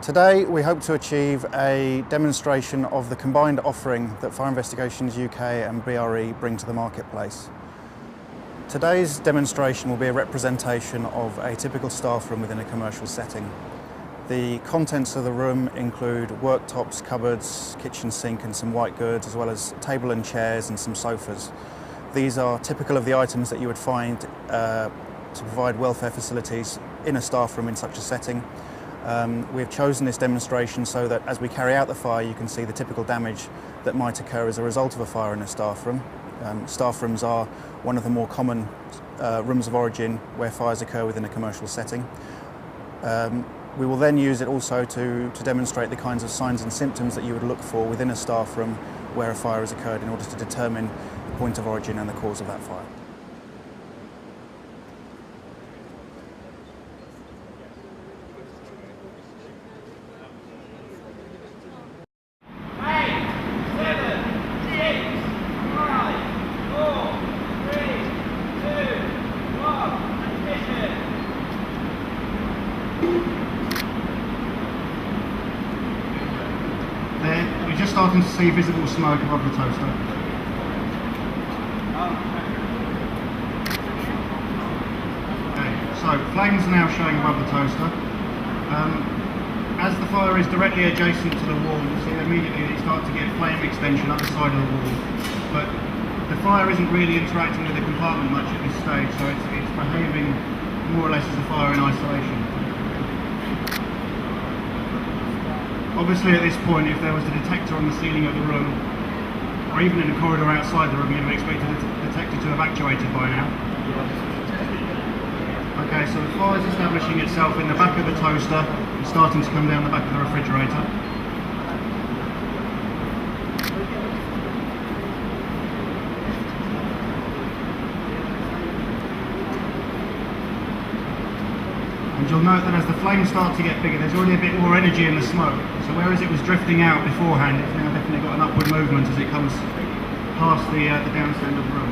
Today we hope to achieve a demonstration of the combined offering that Fire Investigations UK and BRE bring to the marketplace. Today's demonstration will be a representation of a typical staff room within a commercial setting. The contents of the room include worktops, cupboards, kitchen sink and some white goods, as well as table and chairs and some sofas. These are typical of the items that you would find to provide welfare facilities in a staff room in such a setting. We have chosen this demonstration so that as we carry out the fire you can see the typical damage that might occur as a result of a fire in a staff room. Staff rooms are one of the more common rooms of origin where fires occur within a commercial setting. We will then use it also to demonstrate the kinds of signs and symptoms that you would look for within a staff room where a fire has occurred in order to determine the point of origin and the cause of that fire. We're just starting to see visible smoke above the toaster. Okay, so flames are now showing above the toaster. As the fire is directly adjacent to the wall, you see immediately it starts to get flame extension up the side of the wall. But the fire isn't really interacting with the compartment much at this stage, so it's behaving more or less as a fire in isolation. Obviously at this point, if there was a detector on the ceiling of the room, or even in a corridor outside the room, you'd have expected the detector to have actuated by now. Okay, so the fire is establishing itself in the back of the toaster and starting to come down the back of the refrigerator. And you'll note that as the flames start to get bigger, there's already a bit more energy in the smoke. So whereas it was drifting out beforehand, it's now definitely got an upward movement as it comes past the downstand of the room.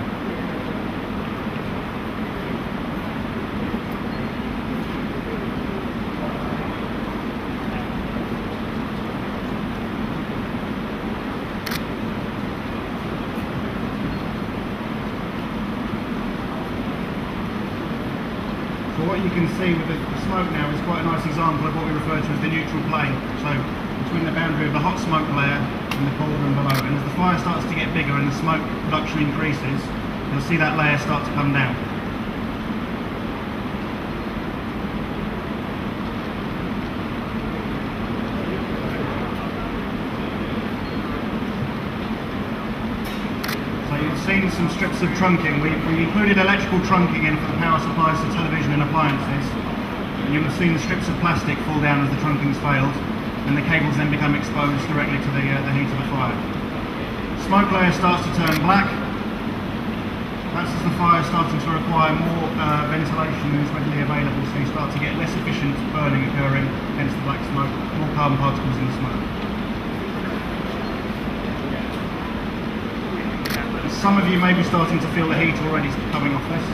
So what you can see with the smoke now is quite a nice example of what we refer to as the neutral plane. So between the boundary of the hot smoke layer and the cauldron below. And as the fire starts to get bigger and the smoke production increases, you'll see that layer start to come down. You've seen some strips of trunking. We included electrical trunking in for the power supplies to television and appliances. And you'll have seen the strips of plastic fall down as the trunking's failed, and the cables then become exposed directly to the heat of the fire. Smoke layer starts to turn black. That's as the fire is starting to require more ventilation than is readily available, so you start to get less efficient burning occurring, hence the black smoke, more carbon particles in the smoke. Some of you may be starting to feel the heat already coming off this.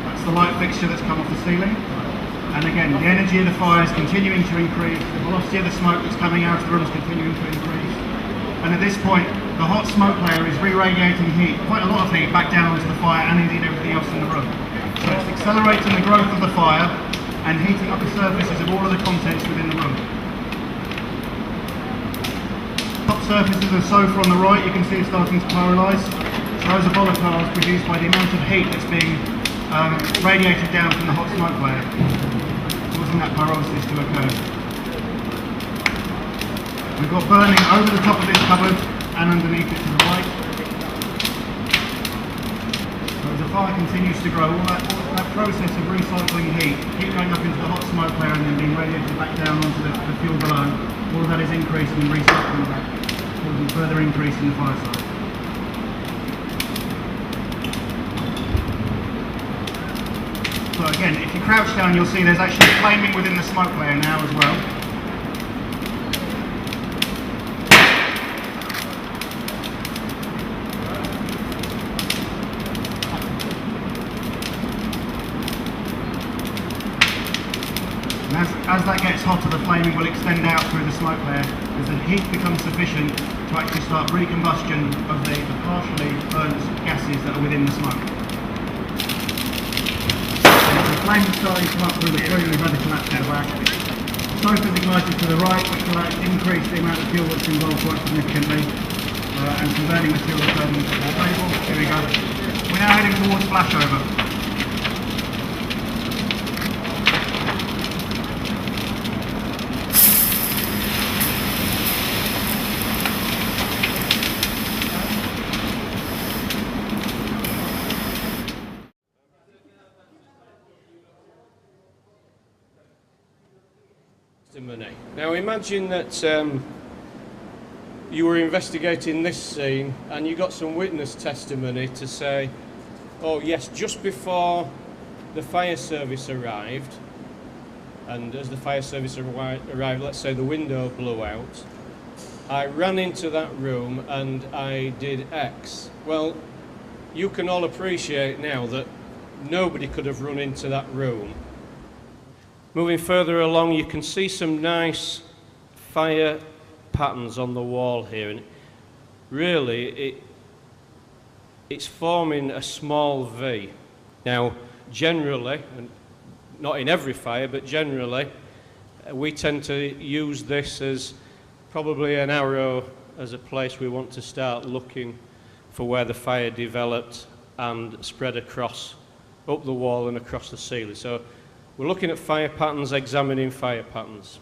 That's the light fixture that's come off the ceiling. And again, the energy of the fire is continuing to increase, the velocity of the smoke that's coming out of the room is continuing to increase. And at this point, the hot smoke layer is re-radiating heat, quite a lot of heat, back down onto the fire and indeed everything else in the room. So it's accelerating the growth of the fire and heating up the surfaces of all of the contents within the room. Top surface of the sofa on the right, you can see it's starting to pyrolise. So those are volatiles produced by the amount of heat that's being radiated down from the hot smoke layer, causing that pyrolysis to occur. We've got burning over the top of this cupboard and underneath it to the right. So as the fire continues to grow, all that process of recycling heat going up into the hot smoke layer and then being radiated back down onto the fuel below, all of that is increasing and recycling back, causing further increase in the fire size. So again, if you crouch down, you'll see there's actually flaming within the smoke layer now as well. hotter, the flaming will extend out through the smoke layer as the heat becomes sufficient to actually start recombustion of the partially burnt gases that are within the smoke. The flame is starting to come up through the flue. We've had to collapse the wax. The stove is ignited to the right, which will increase the amount of fuel that's involved quite significantly, and converting the fuel to more stable. Here we go. We're now heading towards flashover. Now imagine that you were investigating this scene and you got some witness testimony to say, oh yes, just before the fire service arrived, and as the fire service arrived, let's say the window blew out, I ran into that room and I did X. Well, you can all appreciate now that nobody could have run into that room. Moving further along, you can see some nice fire patterns on the wall here, and really it's forming a small V. Now generally, and not in every fire, but generally we tend to use this as probably an arrow as a place we want to start looking for where the fire developed and spread across up the wall and across the ceiling. So we're looking at fire patterns, examining fire patterns.